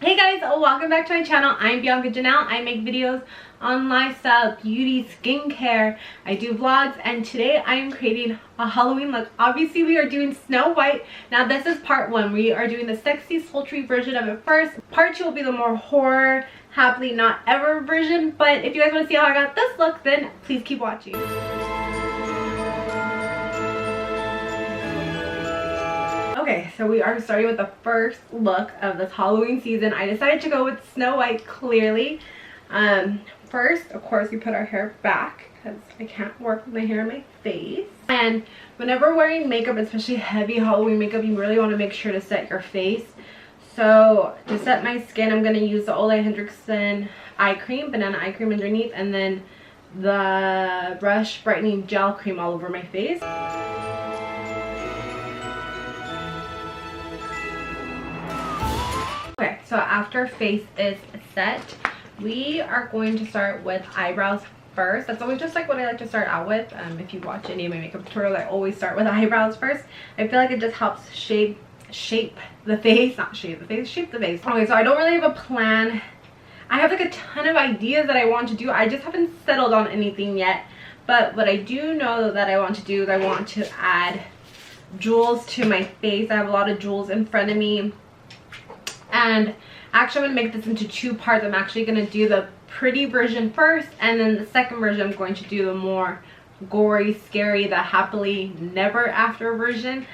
Hey guys, welcome back to my channel. I'm Bianca Janel. I make videos on lifestyle, beauty, skincare. I do vlogs, and today I am creating a Halloween look. Obviously, we are doing Snow White. Now, this is part one. We are doing the sexy, sultry version of it first. Part two will be the more horror, happily not ever version. But if you guys want to see how I got this look, then please keep watching. Okay, so we are starting with the first look of this Halloween season. I decided to go with Snow White, clearly. First, of course, we put our hair back because I can't work with my hair in my face. And whenever wearing makeup, especially heavy Halloween makeup, you really want to make sure to set your face. So to set my skin, I'm going to use the Ole Henriksen eye cream, banana eye cream underneath, and then the Brush brightening gel cream all over my face. Okay, so after face is set, we are going to start with eyebrows first. That's always just like what I like to start out with. If you watch any of my makeup tutorials, I always start with eyebrows first. I feel like it just helps shape the face, not shape the face, shape the face. Okay, so I don't really have a plan. I have like a ton of ideas that I want to do. I just haven't settled on anything yet. But what I do know that I want to do is I want to add jewels to my face. I have a lot of jewels in front of me. And actually, I'm going to make this into two parts. I'm actually going to do the pretty version first, and then the second version I'm going to do the more gory, scary, the happily never after version.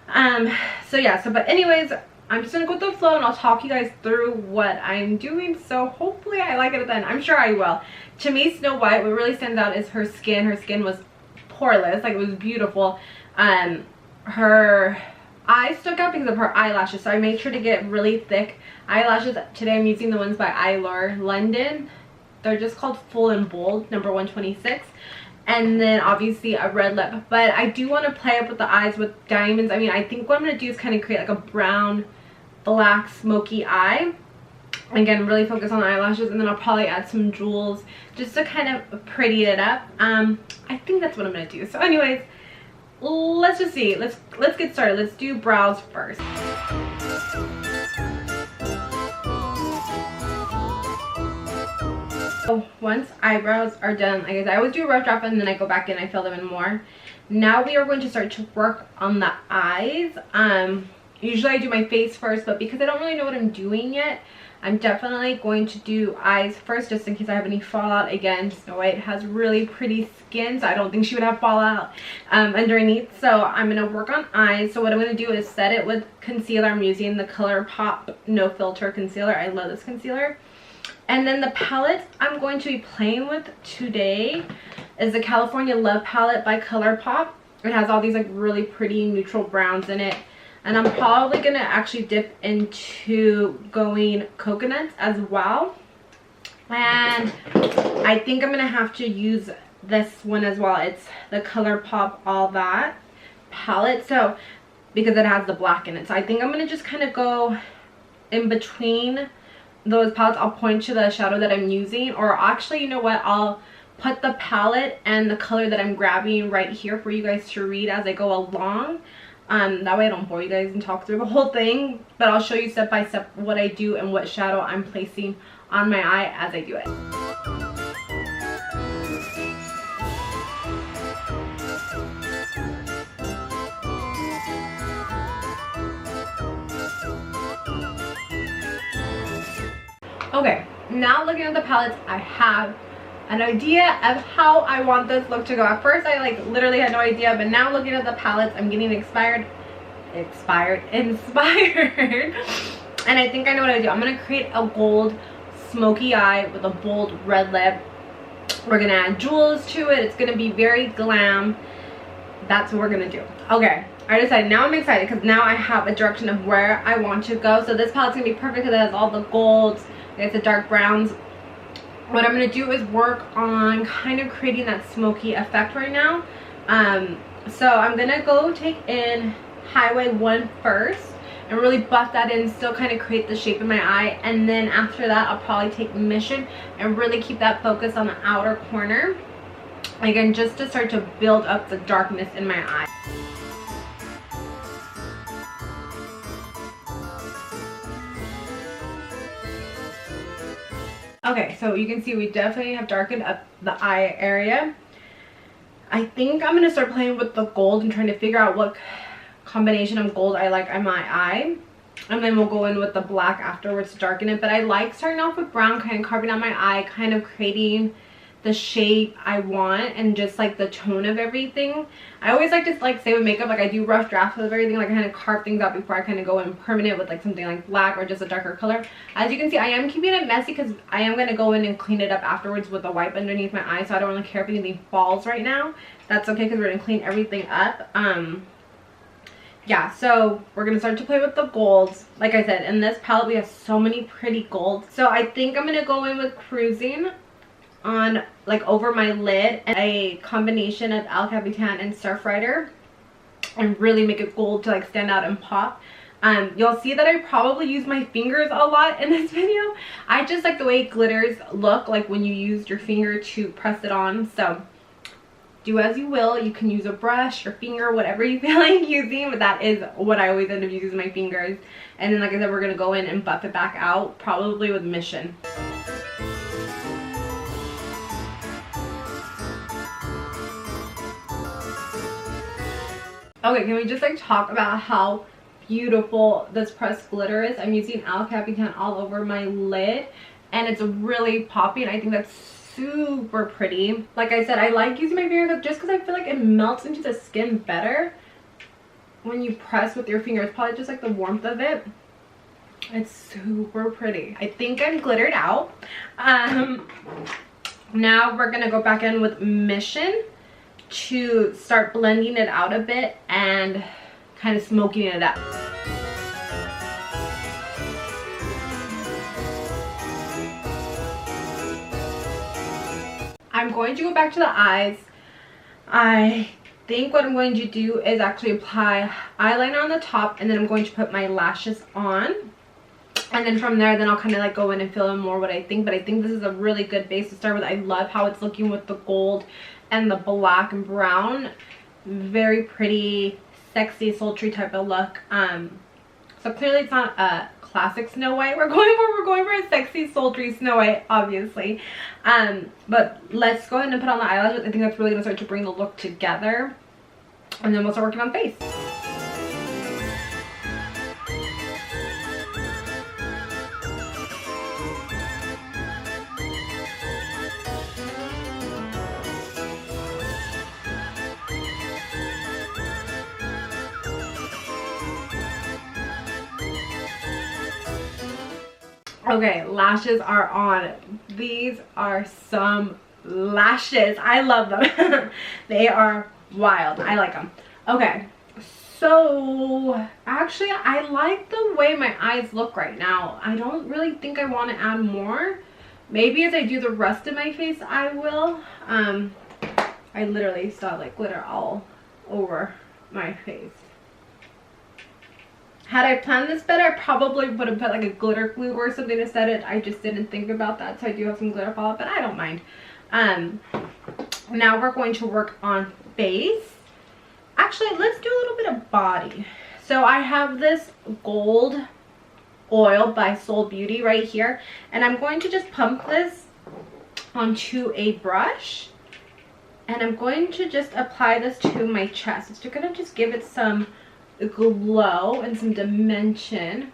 But anyways, I'm just going to go with the flow and I'll talk you guys through what I'm doing. So hopefully I like it at the end. I'm sure I will. To me, Snow White, what really stands out is her skin. Her skin was poreless, like it was beautiful. Her eyes stuck out because of her eyelashes, so I made sure to get really thick eyelashes. Today I'm using the ones by Eyelure London. They're just called Full and Bold, number 126. And then obviously a red lip, but I do want to play up with the eyes with diamonds. I mean, I think what I'm going to do is kind of create like a brown, black, smoky eye. Again, really focus on the eyelashes, and then I'll probably add some jewels just to kind of pretty it up. I think that's what I'm going to do. So anyways, let's just see. Let's get started. Let's do brows first. So once eyebrows are done, like I always do a rough draft and then I go back in, I fill them in more. Now we are going to start to work on the eyes. Usually I do my face first, but because I don't really know what I'm doing yet, I'm definitely going to do eyes first, just in case I have any fallout. Again, Snow White has really pretty skin, so I don't think she would have fallout underneath. So I'm going to work on eyes. So what I'm going to do is set it with concealer. I'm using the ColourPop No Filter Concealer. I love this concealer. And then the palette I'm going to be playing with today is the California Love palette by ColourPop. It has all these like really pretty neutral browns in it. And I'm probably going to actually dip into going coconuts as well. And I think I'm going to have to use this one as well. It's the ColourPop All That palette. So, because it has the black in it. So I think I'm going to just kind of go in between those palettes. I'll point to the shadow that I'm using. Or actually, you know what? I'll put the palette and the color that I'm grabbing right here for you guys to read as I go along. That way I don't bore you guys and talk through the whole thing, but I'll show you step by step what I do and what shadow I'm placing on my eye as I do it. Okay, now looking at the palettes, I have an idea of how I want this look to go. At first I like literally had no idea, but now looking at the palettes, I'm getting inspired and I think I know what I do. I'm going to create a gold smoky eye with a bold red lip. We're going to add jewels to it. It's going to be very glam. That's what we're going to do. Okay, I decided. Now I'm excited because now I have a direction of where I want to go. So this palette's going to be perfect because it has all the golds, it's the dark browns. What I'm going to do is work on kind of creating that smoky effect right now. So I'm going to go take in Highway 1 first and really buff that in, still kind of create the shape in my eye. And then after that, I'll probably take Mission and really keep that focus on the outer corner. Again, just to start to build up the darkness in my eye. Okay, so you can see we definitely have darkened up the eye area. I think I'm going to start playing with the gold and trying to figure out what combination of gold I like on my eye. And then we'll go in with the black afterwards to darken it. But I like starting off with brown, kind of carving out my eye, kind of creating the shape I want and just like the tone of everything. I always like to say with makeup, like I do rough drafts of everything, like I kind of carve things out before I kind of go in permanent with like something like black or just a darker color. As you can see, I am keeping it messy because I am going to go in and clean it up afterwards with a wipe underneath my eye, so I don't really care if anything falls right now. That's okay because we're going to clean everything up. Yeah, so we're going to start to play with the golds. Like I said, in this palette we have so many pretty golds. So I think I'm going to go in with Cruising on like over my lid and a combination of El Capitan and Surfrider and really make it gold to like stand out and pop. You'll see that I probably use my fingers a lot in this video. I just like the way glitters look like when you use your finger to press it on. So do as you will. You can use a brush, your finger, whatever you feel like using, but that is what I always end up using, my fingers. And then like I said, we're going to go in and buff it back out, probably with Mission. Okay, can we just like talk about how beautiful this pressed glitter is? I'm using El Capitan all over my lid and it's really popping. I think that's super pretty. Like I said, I like using my finger just because I feel like it melts into the skin better when you press with your finger. It's probably just like the warmth of it. It's super pretty. I think I'm glittered out. Now we're gonna go back in with Mission to start blending it out a bit and kind of smoking it up. I'm going to go back to the eyes. I think what I'm going to do is actually apply eyeliner on the top and then I'm going to put my lashes on. And then from there, then I'll kind of like go in and fill in more what I think. But I think this is a really good base to start with. I love how it's looking with the gold and the black and brown. Very pretty, sexy, sultry type of look. So clearly it's not a classic Snow White we're going for a sexy, sultry Snow White, obviously. But let's go ahead and put on the eyelashes. I think that's really going to start to bring the look together. And then we'll start working on face. Okay, lashes are on. These are some lashes. I love them. They are wild. I like them. Okay, so actually I like the way my eyes look right now. I don't really think I want to add more. Maybe as I do the rest of my face I will. I literally saw like glitter all over my face. Had I planned this better, I probably would have put like a glitter glue or something to set it. I just didn't think about that, so I do have some glitter fallout, but I don't mind. Now we're going to work on face. Actually, let's do a little bit of body. So I have this gold oil by Soul Beauty right here, and I'm going to just pump this onto a brush, and I'm going to just apply this to my chest. It's going to just give it some glow and some dimension.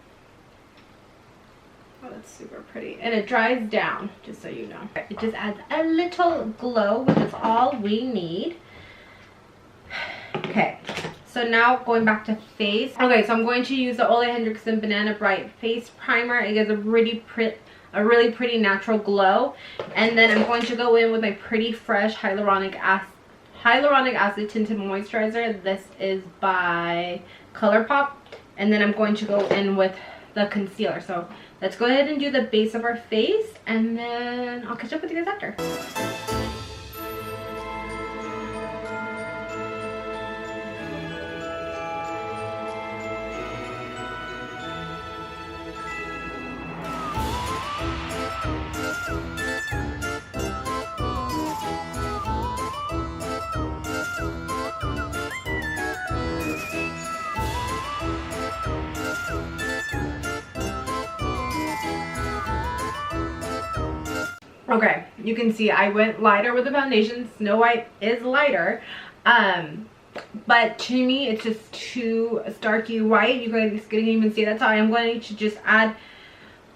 Oh, that's super pretty, and it dries down, just so you know. It just adds a little glow, which is all we need. Okay, so now going back to face. Okay, so I'm going to use the Ole Henriksen Banana Bright Face Primer. It gives a really pretty natural glow, and then I'm going to go in with my pretty fresh hyaluronic acid tinted moisturizer. This is by ColourPop, and then I'm going to go in with the concealer. So let's go ahead and do the base of our face, and then I'll catch up with you guys after. Okay, you can see I went lighter with the foundation. Snow White is lighter. But to me, it's just too starky white. You guys can even see that. So I am going to just add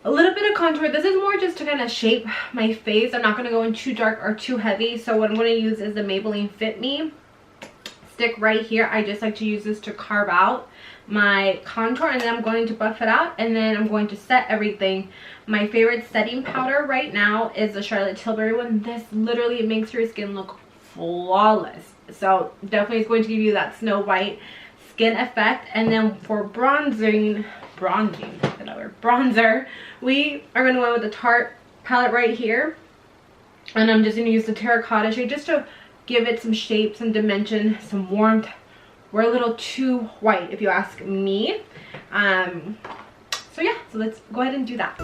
a little bit of contour. This is more just to kind of shape my face. I'm not going to go in too dark or too heavy. So what I'm going to use is the Maybelline Fit Me stick right here. I just like to use this to carve out my contour, and then I'm going to buff it out, and then I'm going to set everything. My favorite setting powder right now is the Charlotte Tilbury one. This literally makes your skin look flawless. So definitely it's going to give you that Snow White skin effect. And then for bronzer, we are going to go with the Tarte palette right here, and I'm just going to use the terracotta shade just to give it some shape, some dimension, some warmth. We're a little too white if you ask me. So yeah, so let's go ahead and do that.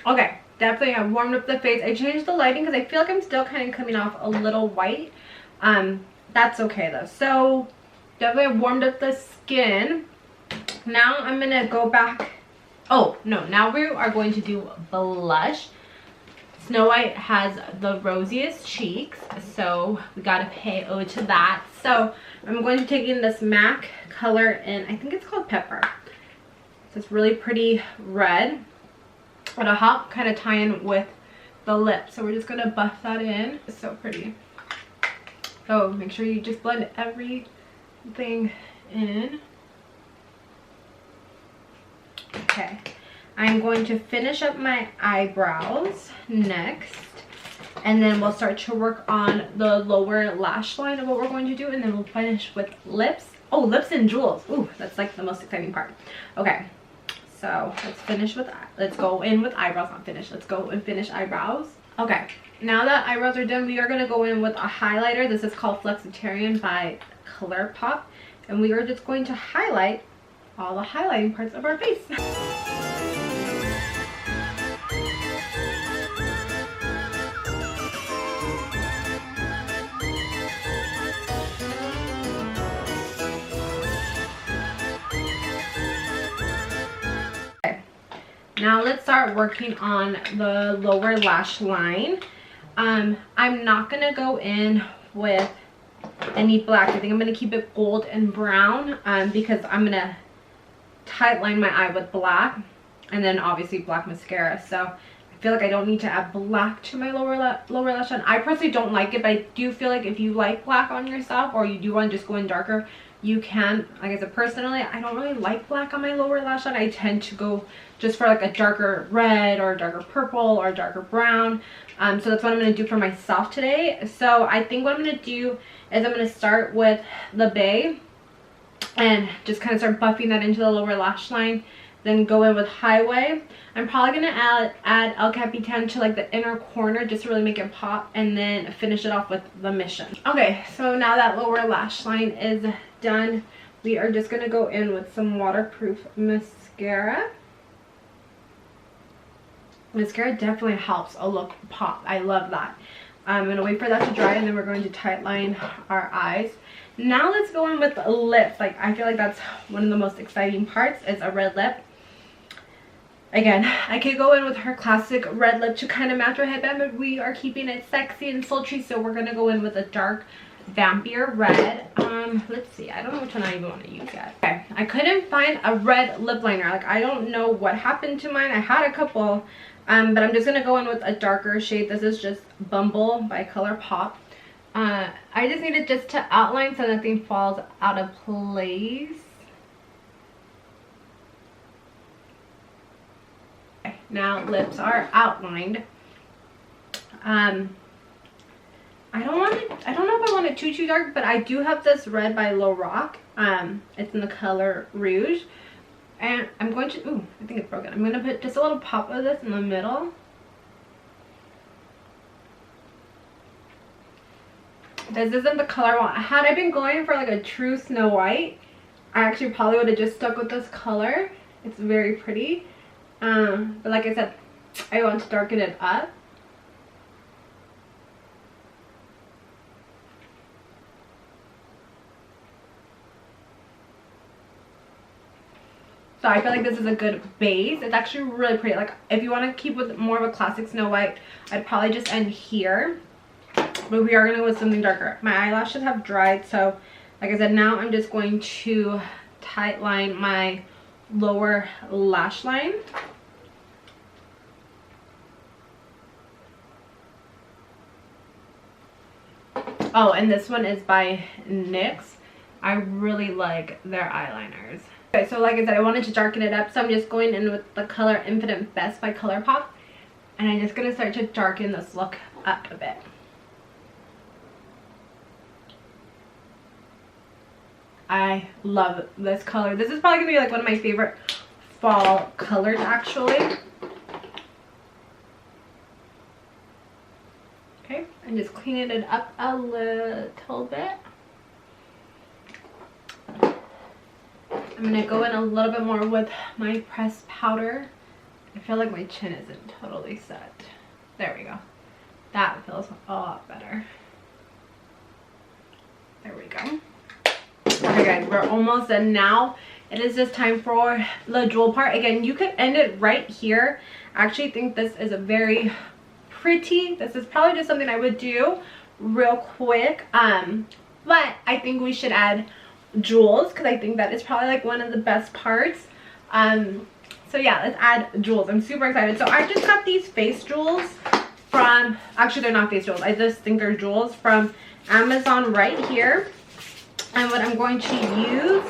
Okay, definitely I warmed up the face. I changed the lighting because I feel like I'm still kind of coming off a little white. That's okay though. So definitely I warmed up the skin. Now I'm gonna go back. Oh no, now we are going to do blush. Snow White has the rosiest cheeks, so we gotta pay ode to that. So I'm going to take in this MAC color, and I think it's called Pepper. So it's really pretty red. It'll help kind of tie in with the lip. So we're just going to buff that in. It's so pretty. So make sure you just blend everything in. Okay. I'm going to finish up my eyebrows next. And then we'll start to work on the lower lash line of what we're going to do. And then we'll finish with lips. Oh, lips and jewels. Ooh, that's like the most exciting part. Okay. So let's go in with eyebrows. Not finish. Let's go and finish eyebrows. Okay, now that eyebrows are done, we are going to go in with a highlighter. This is called Flexitarian by ColourPop. And we are just going to highlight all the highlighting parts of our face. Now let's start working on the lower lash line. I'm not going to go in with any black. I think I'm going to keep it gold and brown because I'm going to tight line my eye with black, and then obviously black mascara. So I feel like I don't need to add black to my lower lash line. I personally don't like it, but I do feel like if you like black on yourself, or you do want to just go in darker, you can. Like I said, personally, I don't really like black on my lower lash line. I tend to go just for like a darker red or darker purple or darker brown. So that's what I'm going to do for myself today. So I think what I'm going to do is I'm going to start with the Bay and just kind of start buffing that into the lower lash line. Then go in with Highway. I'm probably going to add El Capitan to like the inner corner just to really make it pop, and then finish it off with the Mission. Okay, so now that lower lash line is done, we are just going to go in with some waterproof mascara. Mascara definitely helps a look pop. I love that. I'm going to wait for that to dry, and then we're going to tight line our eyes. Now let's go in with lips. Like, I feel like that's one of the most exciting parts, is a red lip. Again, I could go in with her classic red lip to kind of match her headband, but we are keeping it sexy and sultry, so we're going to go in with a dark vampier red. Let's see, I don't know which one I even want to use yet. Okay, I couldn't find a red lip liner. Like, I don't know what happened to mine. I had a couple, but I'm just going to go in with a darker shade. This is just Bumble by ColourPop. I just needed just to outline so nothing falls out of place. Okay, now lips are outlined. I don't know if I want it too dark, but I do have this red by Lorac. It's in the color Rouge. And I'm going to, ooh, I think it's broken. I'm going to put just a little pop of this in the middle. This isn't the color I want. Had I been going for like a true Snow White, I actually probably would have just stuck with this color. It's very pretty. But like I said, I want to darken it up. So I feel like this is a good base. It's actually really pretty. Like if you want to keep with more of a classic Snow White, I'd probably just end here. But we are going to go with something darker. My eyelashes have dried, so like I said, now I'm just going to tight line my lower lash line. Oh, and this one is by NYX. I really like their eyeliners. Okay, so like I said, I wanted to darken it up, so I'm just going in with the color Infinite Best by ColourPop. And I'm just going to start to darken this look up a bit. I love this color. This is probably going to be like one of my favorite fall colors actually. Okay, I'm just cleaning it up a little bit. I'm going to go in a little bit more with my pressed powder. I feel like my chin isn't totally set. There we go. That feels a lot better. There we go. Okay guys, we're almost done now. It is just time for the jewel part. Again, you could end it right here. I actually think this is a very pretty. This is probably just something I would do real quick. But I think we should add jewels because I think that is probably like one of the best parts. So yeah, let's add jewels. I'm super excited. So I just got these face jewels from, actually they're not face jewels, I just think they're jewels from Amazon right here. And what I'm going to use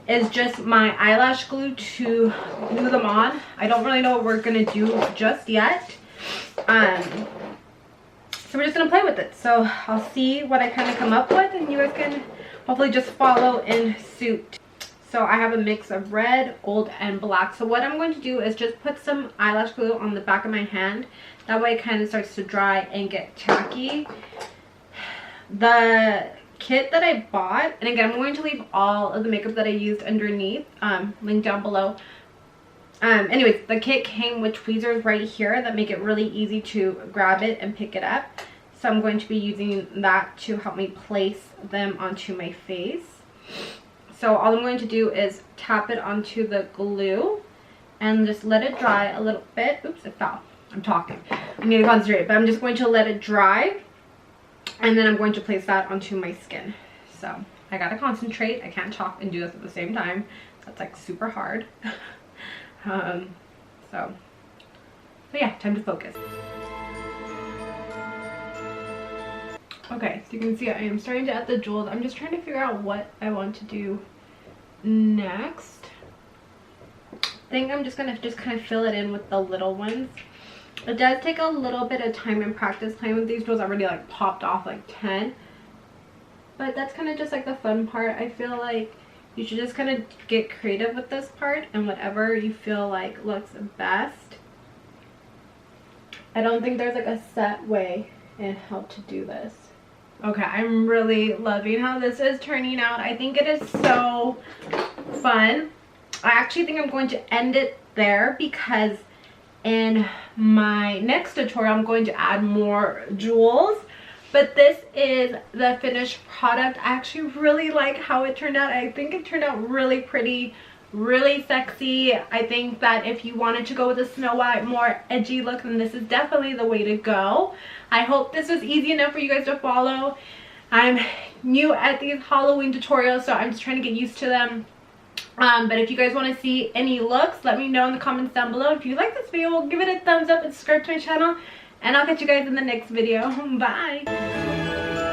is just my eyelash glue to glue them on. I don't really know what we're going to do just yet. So we're just going to play with it. So I'll see what I kind of come up with and you guys can hopefully just follow in suit. So I have a mix of red, gold, and black. So what I'm going to do is just put some eyelash glue on the back of my hand. That way it kind of starts to dry and get tacky. The kit that I bought, and again I'm going to leave all of the makeup that I used underneath, link down below. Anyways, the kit came with tweezers right here that make it really easy to grab it and pick it up. So I'm going to be using that to help me place them onto my face. So all I'm going to do is tap it onto the glue and just let it dry a little bit. Oops, it fell. I'm talking. I need to concentrate, but I'm just going to let it dry. And then I'm going to place that onto my skin. So I gotta concentrate. I can't talk and do this at the same time. That's like super hard. So yeah, time to focus. Okay, so you can see I am starting to add the jewels. I'm just trying to figure out what I want to do next. I think I'm just gonna kind of fill it in with the little ones. It does take a little bit of time and practice playing with these jewels. I already like popped off like 10. But that's kind of just like the fun part. I feel like you should just kind of get creative with this part and whatever you feel like looks best. I don't think there's like a set way in how to do this. Okay, I'm really loving how this is turning out. I think it is so fun. I actually think I'm going to end it there because in my next tutorial I'm going to add more jewels. But this is the finished product. I actually really like how it turned out. I think it turned out really pretty, really sexy. I think that if you wanted to go with a Snow White, more edgy look, then this is definitely the way to go. I hope this was easy enough for you guys to follow. I'm new at these Halloween tutorials, so I'm just trying to get used to them. But if you guys want to see any looks, let me know in the comments down below. If you like this video, give it a thumbs up and subscribe to my channel. And I'll catch you guys in the next video. Bye!